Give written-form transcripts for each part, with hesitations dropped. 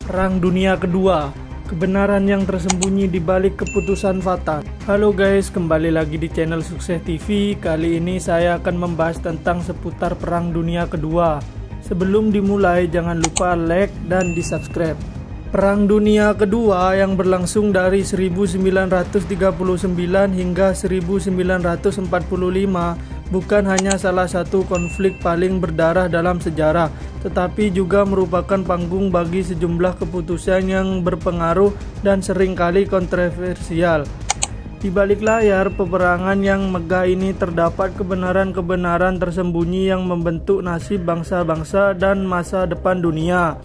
Perang Dunia Kedua, kebenaran yang tersembunyi di balik keputusan fatal. Halo guys, kembali lagi di channel Sukses TV. Kali ini saya akan membahas tentang seputar Perang Dunia Kedua. Sebelum dimulai, jangan lupa like dan di subscribe. Perang Dunia Kedua yang berlangsung dari 1939 hingga 1945 bukan hanya salah satu konflik paling berdarah dalam sejarah, tetapi juga merupakan panggung bagi sejumlah keputusan yang berpengaruh dan seringkali kontroversial. Di balik layar peperangan yang megah ini terdapat kebenaran-kebenaran tersembunyi yang membentuk nasib bangsa-bangsa dan masa depan dunia.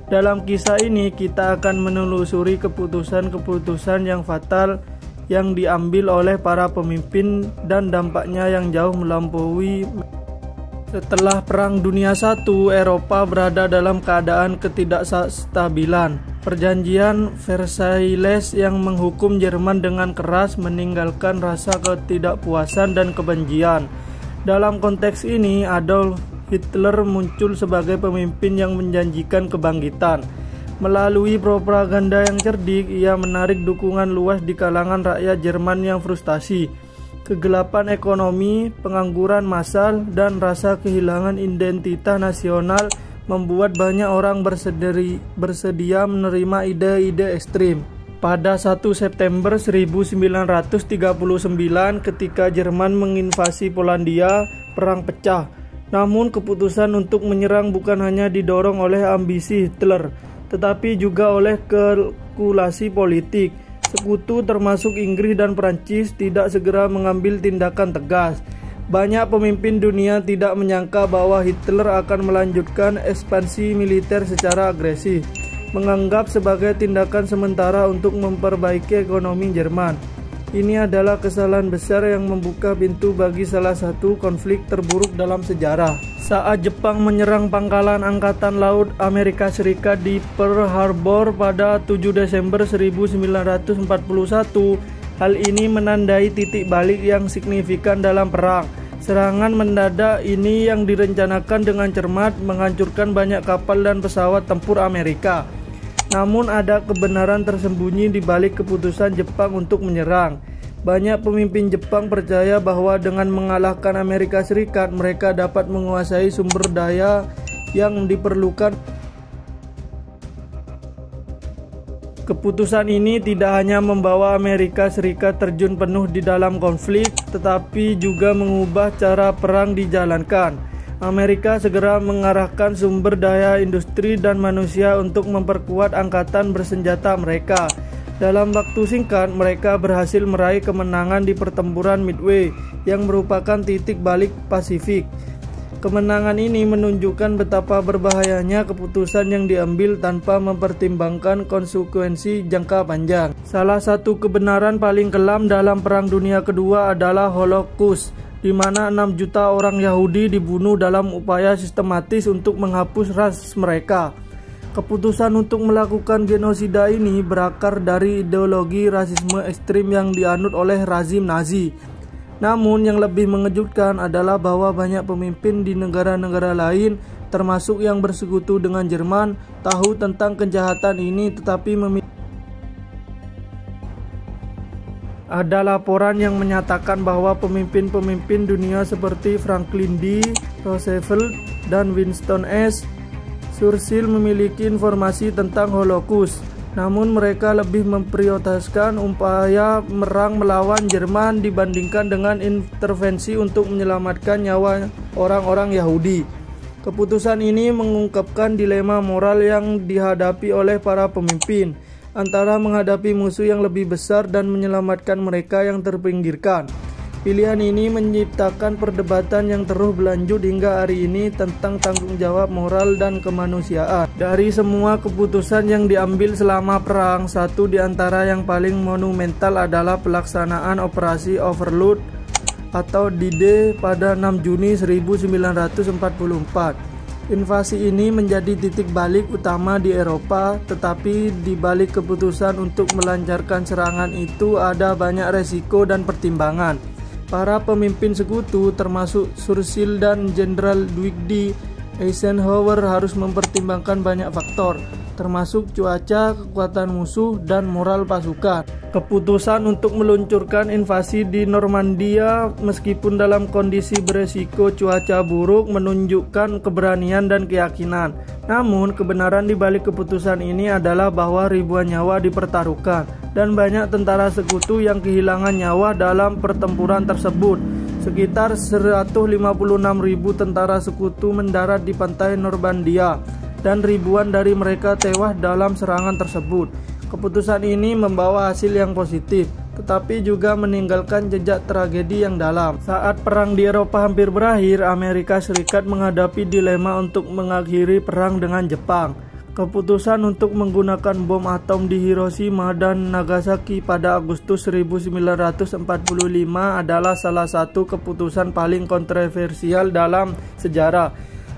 Dalam kisah ini kita akan menelusuri keputusan-keputusan yang fatal yang diambil oleh para pemimpin dan dampaknya yang jauh melampaui. Setelah Perang Dunia I, Eropa berada dalam keadaan ketidakstabilan. Perjanjian Versailles yang menghukum Jerman dengan keras meninggalkan rasa ketidakpuasan dan kebencian. Dalam konteks ini, Adolf Hitler muncul sebagai pemimpin yang menjanjikan kebangkitan. Melalui propaganda yang cerdik, ia menarik dukungan luas di kalangan rakyat Jerman yang frustasi. Kegelapan ekonomi, pengangguran massal, dan rasa kehilangan identitas nasional membuat banyak orang bersedia menerima ide-ide ekstrim. Pada 1 September 1939, ketika Jerman menginvasi Polandia, perang pecah. Namun keputusan untuk menyerang bukan hanya didorong oleh ambisi Hitler, tetapi juga oleh kalkulasi politik. Sekutu termasuk Inggris dan Prancis tidak segera mengambil tindakan tegas. Banyak pemimpin dunia tidak menyangka bahwa Hitler akan melanjutkan ekspansi militer secara agresif, menganggap sebagai tindakan sementara untuk memperbaiki ekonomi Jerman. Ini adalah kesalahan besar yang membuka pintu bagi salah satu konflik terburuk dalam sejarah. Saat Jepang menyerang pangkalan Angkatan Laut Amerika Serikat di Pearl Harbor pada 7 Desember 1941, hal ini menandai titik balik yang signifikan dalam perang. Serangan mendadak ini yang direncanakan dengan cermat menghancurkan banyak kapal dan pesawat tempur Amerika. Namun ada kebenaran tersembunyi di balik keputusan Jepang untuk menyerang. Banyak pemimpin Jepang percaya bahwa dengan mengalahkan Amerika Serikat, mereka dapat menguasai sumber daya yang diperlukan. Keputusan ini tidak hanya membawa Amerika Serikat terjun penuh di dalam konflik, tetapi juga mengubah cara perang dijalankan. Amerika segera mengarahkan sumber daya industri dan manusia untuk memperkuat angkatan bersenjata mereka. Dalam waktu singkat, mereka berhasil meraih kemenangan di pertempuran Midway yang merupakan titik balik Pasifik. Kemenangan ini menunjukkan betapa berbahayanya keputusan yang diambil tanpa mempertimbangkan konsekuensi jangka panjang. Salah satu kebenaran paling kelam dalam Perang Dunia Kedua adalah Holocaust, di mana 6 juta orang Yahudi dibunuh dalam upaya sistematis untuk menghapus ras mereka. Keputusan untuk melakukan genosida ini berakar dari ideologi rasisme ekstrim yang dianut oleh rezim Nazi. Namun yang lebih mengejutkan adalah bahwa banyak pemimpin di negara-negara lain, termasuk yang bersekutu dengan Jerman, tahu tentang kejahatan ini tetapi Ada laporan yang menyatakan bahwa pemimpin-pemimpin dunia seperti Franklin D. Roosevelt dan Winston S. Churchill memiliki informasi tentang Holocaust. Namun mereka lebih memprioritaskan upaya merang melawan Jerman dibandingkan dengan intervensi untuk menyelamatkan nyawa orang-orang Yahudi. Keputusan ini mengungkapkan dilema moral yang dihadapi oleh para pemimpin, antara menghadapi musuh yang lebih besar dan menyelamatkan mereka yang terpinggirkan. Pilihan ini menciptakan perdebatan yang terus berlanjut hingga hari ini tentang tanggung jawab moral dan kemanusiaan. Dari semua keputusan yang diambil selama perang, satu di antara yang paling monumental adalah pelaksanaan Operasi Overlord atau D-Day pada 6 Juni 1944. Invasi ini menjadi titik balik utama di Eropa, tetapi di balik keputusan untuk melancarkan serangan itu ada banyak resiko dan pertimbangan. Para pemimpin sekutu termasuk Churchill dan Jenderal Dwight D. Eisenhower harus mempertimbangkan banyak faktor. termasuk cuaca, kekuatan musuh, dan moral pasukan. Keputusan untuk meluncurkan invasi di Normandia meskipun dalam kondisi beresiko cuaca buruk menunjukkan keberanian dan keyakinan. Namun, kebenaran di balik keputusan ini adalah bahwa ribuan nyawa dipertaruhkan dan banyak tentara sekutu yang kehilangan nyawa dalam pertempuran tersebut. Sekitar 156.000 tentara sekutu mendarat di pantai Normandia dan ribuan dari mereka tewas dalam serangan tersebut. Keputusan ini membawa hasil yang positif, tetapi juga meninggalkan jejak tragedi yang dalam. Saat perang di Eropa hampir berakhir, Amerika Serikat menghadapi dilema untuk mengakhiri perang dengan Jepang. Keputusan untuk menggunakan bom atom di Hiroshima dan Nagasaki pada Agustus 1945 adalah salah satu keputusan paling kontroversial dalam sejarah.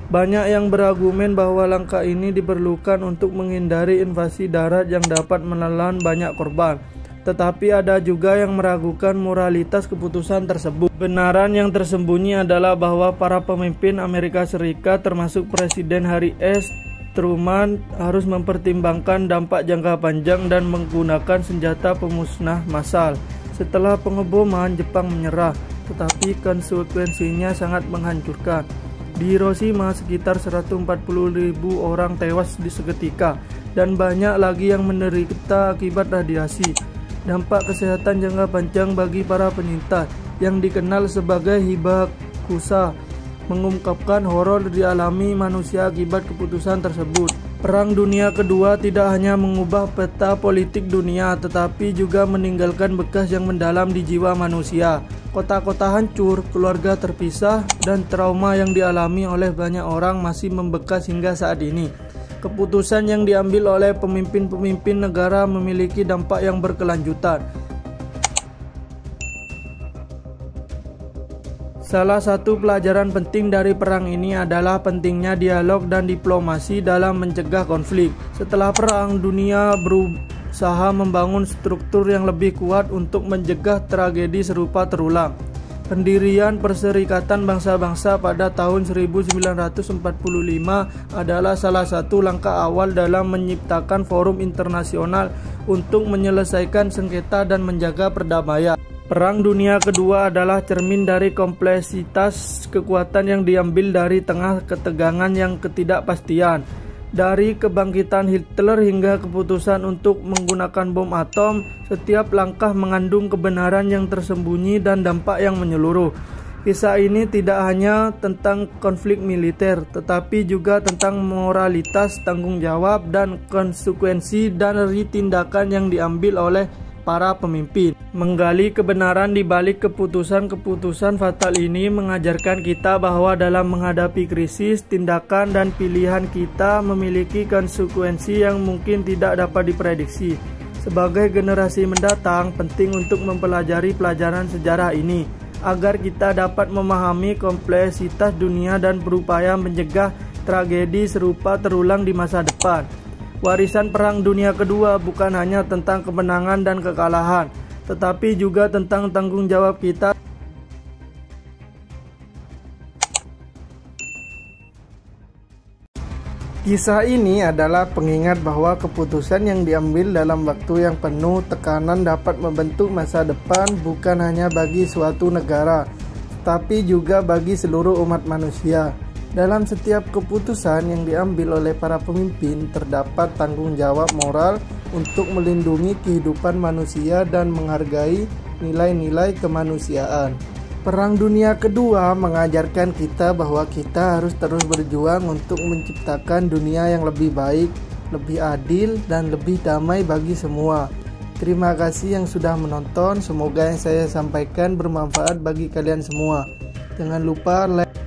Banyak yang berargumen bahwa langkah ini diperlukan untuk menghindari invasi darat yang dapat menelan banyak korban. Tetapi ada juga yang meragukan moralitas keputusan tersebut. Kebenaran yang tersembunyi adalah bahwa para pemimpin Amerika Serikat termasuk Presiden Harry S. Truman harus mempertimbangkan dampak jangka panjang dan menggunakan senjata pemusnah massal. Setelah pengeboman, Jepang menyerah, tetapi konsekuensinya sangat menghancurkan. Di Hiroshima, sekitar 140.000 orang tewas di seketika, dan banyak lagi yang menderita akibat radiasi. Dampak kesehatan jangka panjang bagi para penyintas, yang dikenal sebagai hibakusha, mengungkapkan horor dialami manusia akibat keputusan tersebut. Perang Dunia Kedua tidak hanya mengubah peta politik dunia, tetapi juga meninggalkan bekas yang mendalam di jiwa manusia. Kota-kota hancur, keluarga terpisah, dan trauma yang dialami oleh banyak orang masih membekas hingga saat ini. Keputusan yang diambil oleh pemimpin-pemimpin negara memiliki dampak yang berkelanjutan. Salah satu pelajaran penting dari perang ini adalah pentingnya dialog dan diplomasi dalam mencegah konflik. Setelah perang, dunia berusaha membangun struktur yang lebih kuat untuk mencegah tragedi serupa terulang. Pendirian Perserikatan Bangsa-Bangsa pada tahun 1945 adalah salah satu langkah awal dalam menciptakan forum internasional untuk menyelesaikan sengketa dan menjaga perdamaian. Perang Dunia Kedua adalah cermin dari kompleksitas kekuatan yang diambil dari tengah ketegangan yang ketidakpastian. Dari kebangkitan Hitler hingga keputusan untuk menggunakan bom atom, setiap langkah mengandung kebenaran yang tersembunyi dan dampak yang menyeluruh. Kisah ini tidak hanya tentang konflik militer, tetapi juga tentang moralitas, tanggung jawab, dan konsekuensi dari tindakan yang diambil oleh para pemimpin. Menggali kebenaran di balik keputusan-keputusan fatal ini mengajarkan kita bahwa dalam menghadapi krisis, tindakan dan pilihan kita memiliki konsekuensi yang mungkin tidak dapat diprediksi. Sebagai generasi mendatang, penting untuk mempelajari pelajaran sejarah ini agar kita dapat memahami kompleksitas dunia dan berupaya mencegah tragedi serupa terulang di masa depan. Warisan Perang Dunia Kedua bukan hanya tentang kemenangan dan kekalahan, tetapi juga tentang tanggung jawab kita. Kisah ini adalah pengingat bahwa keputusan yang diambil dalam waktu yang penuh tekanan dapat membentuk masa depan bukan hanya bagi suatu negara, tapi juga bagi seluruh umat manusia. Dalam setiap keputusan yang diambil oleh para pemimpin terdapat tanggung jawab moral untuk melindungi kehidupan manusia dan menghargai nilai-nilai kemanusiaan. Perang Dunia Kedua mengajarkan kita bahwa kita harus terus berjuang untuk menciptakan dunia yang lebih baik, lebih adil, dan lebih damai bagi semua. Terima kasih yang sudah menonton, semoga yang saya sampaikan bermanfaat bagi kalian semua. Jangan lupa like